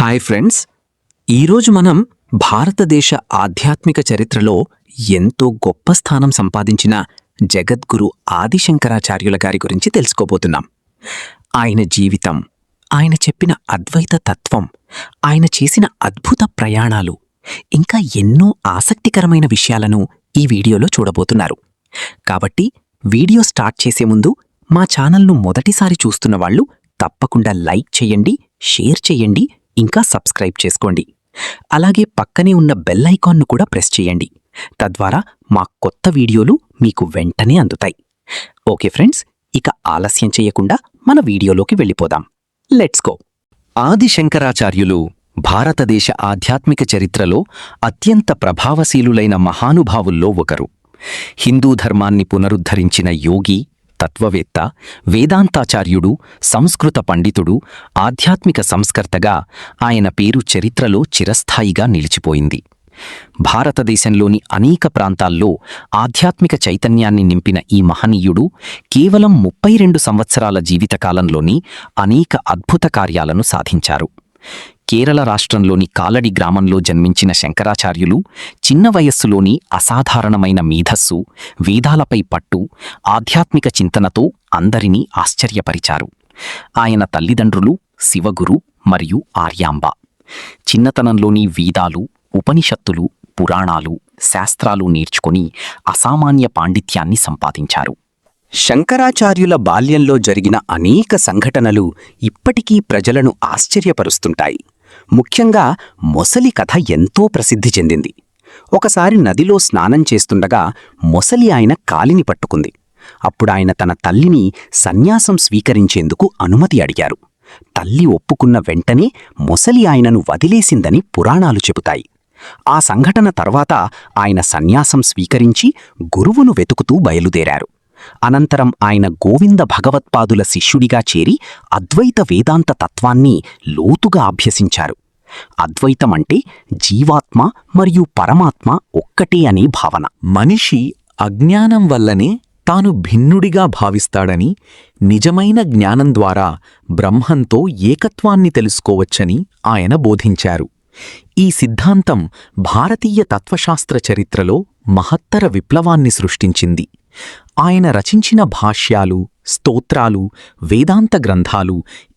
Hi friends, ఈరోజు మనం భారతదేశ ఆధ్యాత్మిక చరిత్రలో ఎంతో గొప్ప స్థానం సంపాదించిన జగద్గురు ఆదిశంకరాచార్యుల గారి గురించి తెలుసుకోబోతున్నాం. ఆయన జీవితం, ఆయన చెప్పిన అద్వైత తత్వం, ఆయన చేసిన అద్భుత ప్రయాణాలు, ఇంకా ఎన్నో ఆసక్తికరమైన విషయాలను ఈ వీడియోలో చూడబోతున్నారు. కాబట్టి వీడియో స్టార్ట్ చేసే ముందు మా ఛానల్ను మొదటిసారి చూస్తున్న వాళ్ళు తప్పకుండా లైక్ చేయండి, షేర్ చేయండి, ఇంకా సబ్స్క్రైబ్ చేసుకోండి. అలాగే పక్కనే ఉన్న బెల్ ఐకాన్ను కూడా ప్రెస్ చేయండి. తద్వారా మా కొత్త వీడియోలు మీకు వెంటనే అందుతాయి. ఓకే ఫ్రెండ్స్, ఇక ఆలస్యం చేయకుండా మన వీడియోలోకి వెళ్ళిపోదాం. Let's go. ఆదిశంకరాచార్యులు భారతదేశ ఆధ్యాత్మిక చరిత్రలో అత్యంత ప్రభావశీలులైన మహానుభావుల్లో ఒకరు. హిందూ ధర్మాన్ని పునరుద్ధరించిన యోగి, తత్వవేత్త, వేదాంతాచార్యుడు, సంస్కృత పండితుడు, ఆధ్యాత్మిక సంస్కర్తగా ఆయన పేరు చరిత్రలో చిరస్థాయిగా నిలిచిపోయింది. భారతదేశంలోని అనేక ప్రాంతాల్లో ఆధ్యాత్మిక చైతన్యాన్ని నింపిన ఈ మహనీయుడు కేవలం 32 సంవత్సరాల జీవితకాలంలోని అనేక అద్భుత కార్యాలను సాధించారు. కేరళ రాష్ట్రంలోని కాలడి గ్రామంలో జన్మించిన శంకరాచార్యులు చిన్న వయస్సులోని అసాధారణమైన మేధస్సు, వేదాలపై పట్టు, ఆధ్యాత్మిక చింతనతో అందరినీ ఆశ్చర్యపరిచారు. ఆయన తల్లిదండ్రులు శివగురు మరియు ఆర్యాంబ. చిన్నతనంలోని వేదాలు, ఉపనిషత్తులు, పురాణాలు, శాస్త్రాలు నేర్చుకుని అసామాన్య పాండిత్యాన్ని సంపాదించారు. శంకరాచార్యుల బాల్యంలో జరిగిన అనేక సంఘటనలు ఇప్పటికీ ప్రజలను ఆశ్చర్యపరుస్తుంటాయి. ముఖ్యంగా మొసలి కథ ఎంతో ప్రసిద్ధి చెందింది. ఒకసారి నదిలో స్నానం చేస్తుండగా మొసలి ఆయన కాలిని పట్టుకుంది. అప్పుడాయన తన తల్లిని సన్యాసం స్వీకరించేందుకు అనుమతి అడిగారు. తల్లి ఒప్పుకున్న వెంటనే మొసలి ఆయనను వదిలేసిందని పురాణాలు చెబుతాయి. ఆ సంఘటన తర్వాత ఆయన సన్యాసం స్వీకరించి గురువును వెతుకుతూ బయలుదేరారు. అనంతరం ఆయన గోవింద భగవత్పాదుల శిష్యుడిగా చేరి అద్వైత వేదాంత తత్వాన్ని లోతుగా అభ్యసించారు. అద్వైతమంటే జీవాత్మ మరియు పరమాత్మ ఒక్కటే అనే భావన. మనిషి అజ్ఞానం వల్లనే తాను భిన్నుడిగా భావిస్తాడని, నిజమైన జ్ఞానం ద్వారా బ్రహ్మంతో ఏకత్వాన్ని తెలుసుకోవచ్చని ఆయన బోధించారు. ఈ సిద్ధాంతం భారతీయ తత్వశాస్త్ర చరిత్రలో మహత్తర విప్లవాన్ని సృష్టించింది. ఆయన రచించిన భాష్యాలు, స్తోత్రాలు, వేదాంత గ్రంథాలు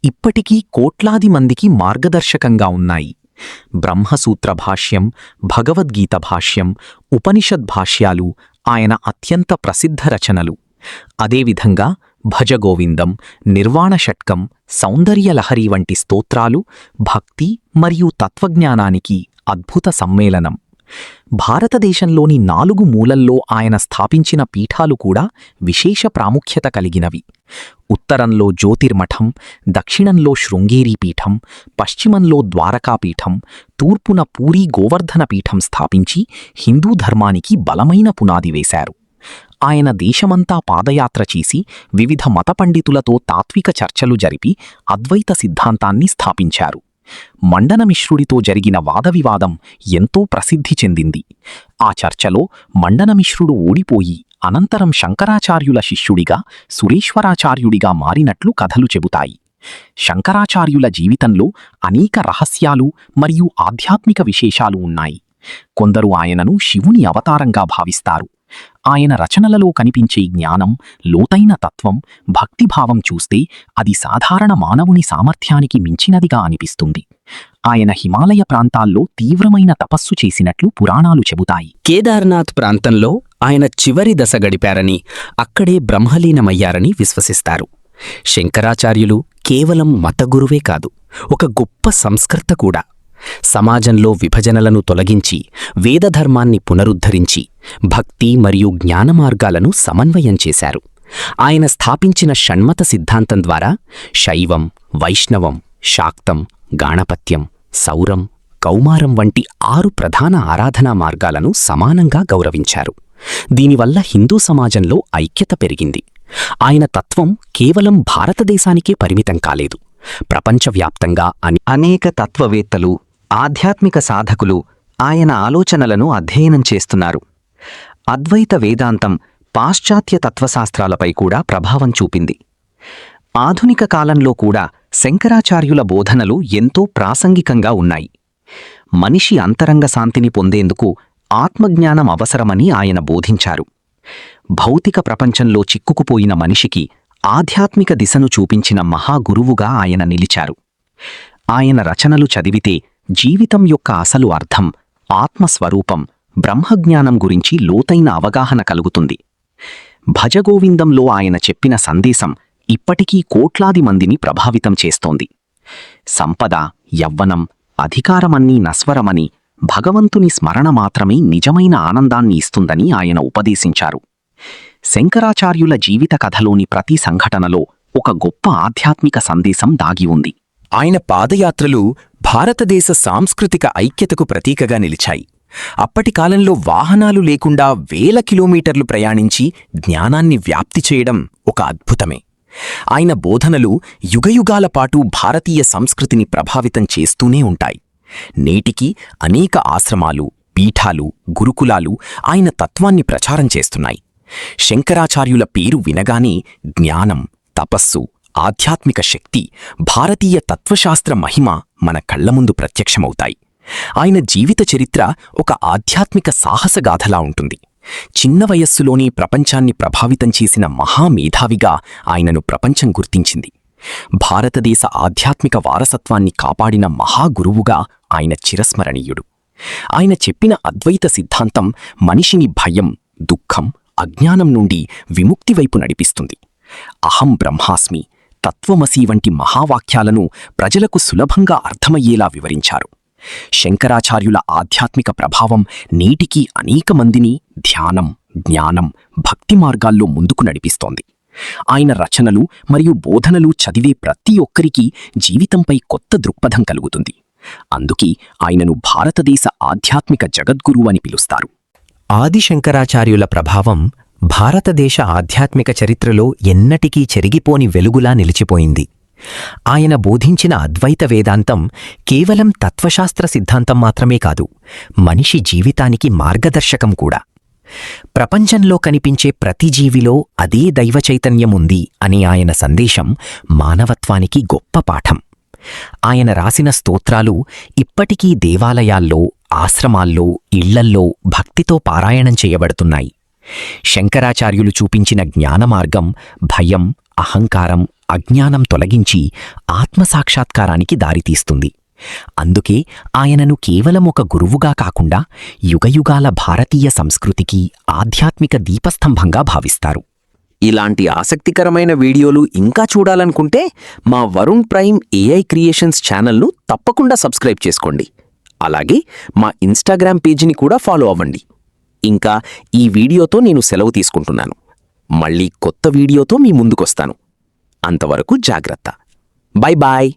ఇప్పటికీ కోట్లాది మందికి మార్గదర్శకంగా ఉన్నాయి. బ్రహ్మసూత్ర భాష్యం, భగవద్గీత భాష్యం, ఉపనిషద్ భాష్యాలు ఆయన అత్యంత ప్రసిద్ధ రచనలు. అదేవిధంగా భజగోవిందం, నిర్వాణ షట్కం, సౌందర్యలహరి వంటి స్తోత్రాలు భక్తి మరియు తత్వజ్ఞానానికి అద్భుత సమ్మేళనం. భారతదేశంలోని 4 మూలల్లో ఆయన స్థాపించిన పీఠాలు కూడా విశేష ప్రాముఖ్యత కలిగినవి. ఉత్తరంలో జ్యోతిర్మఠం, దక్షిణంలో శృంగేరీ పీఠం, పశ్చిమంలో ద్వారకాపీఠం, తూర్పున పూరీ గోవర్ధన పీఠం స్థాపించి హిందూ ధర్మానికి బలమైన పునాది వేశారు. ఆయన దేశమంతా పాదయాత్ర చేసి వివిధ మత పండితులతో తాత్విక చర్చలు జరిపి అద్వైత సిద్ధాంతాన్ని స్థాపించారు. మండనమిశ్రుడితో జరిగిన వాదవివాదం ఎంతో ప్రసిద్ధి చెందింది. ఆ చర్చలో మండనమిశ్రుడు ఓడిపోయి అనంతరం శంకరాచార్యుల శిష్యుడిగా సురేశ్వరాచార్యుడిగా మారినట్లు కథలు చెబుతాయి. శంకరాచార్యుల జీవితంలో అనేక రహస్యాలు మరియు ఆధ్యాత్మిక విశేషాలు ఉన్నాయి. కొందరు ఆయనను శివుని అవతారంగా భావిస్తారు. ఆయన రచనలలో కనిపించే జ్ఞానం, లోతైన తత్వం, భక్తిభావం చూస్తే అది సాధారణ మానవుని సామర్థ్యానికి మించినదిగా అనిపిస్తుంది. ఆయన హిమాలయ ప్రాంతాల్లో తీవ్రమైన తపస్సు చేసినట్లు పురాణాలు చెబుతాయి. కేదార్నాథ్ ప్రాంతంలో ఆయన చివరి దశ గడిపారని, అక్కడే బ్రహ్మలీనమయ్యారని విశ్వసిస్తారు. శంకరాచార్యులు కేవలం మతగురువే కాదు, ఒక గొప్ప సంస్కర్త కూడా. సమాజంలో విభజనలను తొలగించి వేదధర్మాన్ని పునరుద్ధరించి భక్తి మరియు జ్ఞాన మార్గాలను సమన్వయం చేశారు. ఆయన స్థాపించిన షణ్మత సిద్ధాంతం ద్వారా శైవం, వైష్ణవం, శాక్తం, గాణపత్యం, సౌరం, కౌమారం వంటి 6 ప్రధాన ఆరాధనా మార్గాలను సమానంగా గౌరవించారు. దీనివల్ల హిందూ సమాజంలో ఐక్యత పెరిగింది. ఆయన తత్వం కేవలం భారతదేశానికే పరిమితం కాలేదు. ప్రపంచవ్యాప్తంగా అనేక తత్వవేత్తలు, ఆధ్యాత్మిక సాధకులు ఆయన ఆలోచనలను అధ్యయనం చేస్తున్నారు. అద్వైత వేదాంతం పాశ్చాత్య తత్వశాస్త్రాలపై కూడా ప్రభావం చూపింది. ఆధునిక కాలంలో కూడా శంకరాచార్యుల బోధనలు ఎంతో ప్రాసంగికంగా ఉన్నాయి. మనిషి అంతరంగ శాంతిని పొందేందుకు ఆత్మజ్ఞానం అవసరమని ఆయన బోధించారు. భౌతిక ప్రపంచంలో చిక్కుకుపోయిన మనిషికి ఆధ్యాత్మిక దిశను చూపించిన మహాగురువుగా ఆయన నిలిచారు. ఆయన రచనలు చదివితే జీవితం యొక్క అసలు అర్థం, ఆత్మస్వరూపం, బ్రహ్మజ్ఞానం గురించి లోతైన అవగాహన కలుగుతుంది. భజగోవిందంలో ఆయన చెప్పిన సందేశం ఇప్పటికీ కోట్లాది మందిని ప్రభావితం చేస్తోంది. సంపద, యవ్వనం, అధికారమన్నీ నశ్వరమని, భగవంతుని స్మరణ మాత్రమే నిజమైన ఆనందాన్ని ఇస్తుందని ఆయన ఉపదేశించారు. శంకరాచార్యుల జీవిత కథలోని ప్రతి సంఘటనలో ఒక గొప్ప ఆధ్యాత్మిక సందేశం దాగి ఉంది. ఆయన పాదయాత్రలు భారతదేశ సాంస్కృతిక ఐక్యతకు ప్రతీకగా నిలిచాయి. అప్పటి కాలంలో వాహనాలు లేకుండా వేల కిలోమీటర్లు ప్రయాణించి జ్ఞానాన్ని వ్యాప్తి చేయడం ఒక అద్భుతమే. ఆయన బోధనలు యుగయుగాల పాటు భారతీయ సంస్కృతిని ప్రభావితం చేస్తూనే ఉంటాయి. నేటికి అనేక ఆశ్రమాలు, పీఠాలు, గురుకులాలు ఆయన తత్వాన్ని ప్రచారం చేస్తున్నాయి. శంకరాచార్యుల పేరు వినగానే జ్ఞానం, తపస్సు, ఆధ్యాత్మిక శక్తి, భారతీయ తత్వశాస్త్ర మహిమ మన కళ్లముందు ప్రత్యక్షమవుతాయి. ఆయన జీవిత చరిత్ర ఒక ఆధ్యాత్మిక సాహసగాథలా ఉంటుంది. చిన్న వయస్సులోనే ప్రపంచాన్ని ప్రభావితం చేసిన మహామేధావిగా ఆయనను ప్రపంచం గుర్తించింది. భారతదేశ ఆధ్యాత్మిక వారసత్వాన్ని కాపాడిన మహాగురువుగా ఆయన చిరస్మరణీయుడు. ఆయన చెప్పిన అద్వైత సిద్ధాంతం మనిషిని భయం, దుఃఖం, అజ్ఞానం నుండి విముక్తి వైపు నడిపిస్తుంది. అహం బ్రహ్మాస్మి, తత్వమసి వంటి మహావాక్యాలను ప్రజలకు సులభంగా అర్థమయ్యేలా వివరించారు. శంకరాచార్యుల ఆధ్యాత్మిక ప్రభావం నేటికీ అనేక మందిని ధ్యానం, జ్ఞానం, భక్తి మార్గాల్లో ముందుకు నడిపిస్తోంది. ఆయన రచనలు మరియు బోధనలు చదివే ప్రతి ఒక్కరికీ జీవితంపై కొత్త దృక్పథం కలుగుతుంది. అందుకే ఆయనను భారతదేశ ఆధ్యాత్మిక జగద్గురువు అని పిలుస్తారు. ఆదిశంకరాచార్యుల ప్రభావం భారతదేశ ఆధ్యాత్మిక చరిత్రలో ఎన్నటికీ చెరిగిపోని వెలుగులా నిలిచిపోయింది. ఆయన బోధించిన అద్వైత వేదాంతం కేవలం తత్వశాస్త్ర సిద్ధాంతం మాత్రమే కాదు, మనిషి జీవితానికి మార్గదర్శకం కూడా. ప్రపంచంలో కనిపించే ప్రతి జీవిలో అదే దైవ చైతన్యముంది అని ఆయన సందేశం మానవత్వానికి గొప్ప పాఠం. ఆయన రాసిన స్తోత్రాలు ఇప్పటికీ దేవాలయాల్లో, ఆశ్రమాల్లో, ఇళ్లల్లో భక్తితో పారాయణం చేయబడుతున్నాయి. శంకరాచార్యులు చూపించిన జ్ఞానమార్గం భయం, అహంకారం, అజ్ఞానం తొలగించి ఆత్మసాక్షాత్కారానికి దారితీస్తుంది. అందుకే ఆయనను కేవలం ఒక గురువుగా కాకుండా యుగయుగాల భారతీయ సంస్కృతికి ఆధ్యాత్మిక దీపస్తంభంగా భావిస్తారు. ఇలాంటి ఆసక్తికరమైన వీడియోలు ఇంకా చూడాలనుకుంటే మా వరుణ్ ప్రైమ్ ఏఐ క్రియేషన్స్ ఛానల్ను తప్పకుండా సబ్స్క్రైబ్ చేసుకోండి. అలాగే మా ఇన్స్టాగ్రామ్ పేజీని కూడా ఫాలో అవ్వండి. ఇంకా ఈ వీడియోతో నేను సెలవు తీసుకుంటున్నాను. మళ్ళీ కొత్త వీడియోతో మీ ముందుకొస్తాను. అంతవరకు జాగ్రత్త. Bye bye.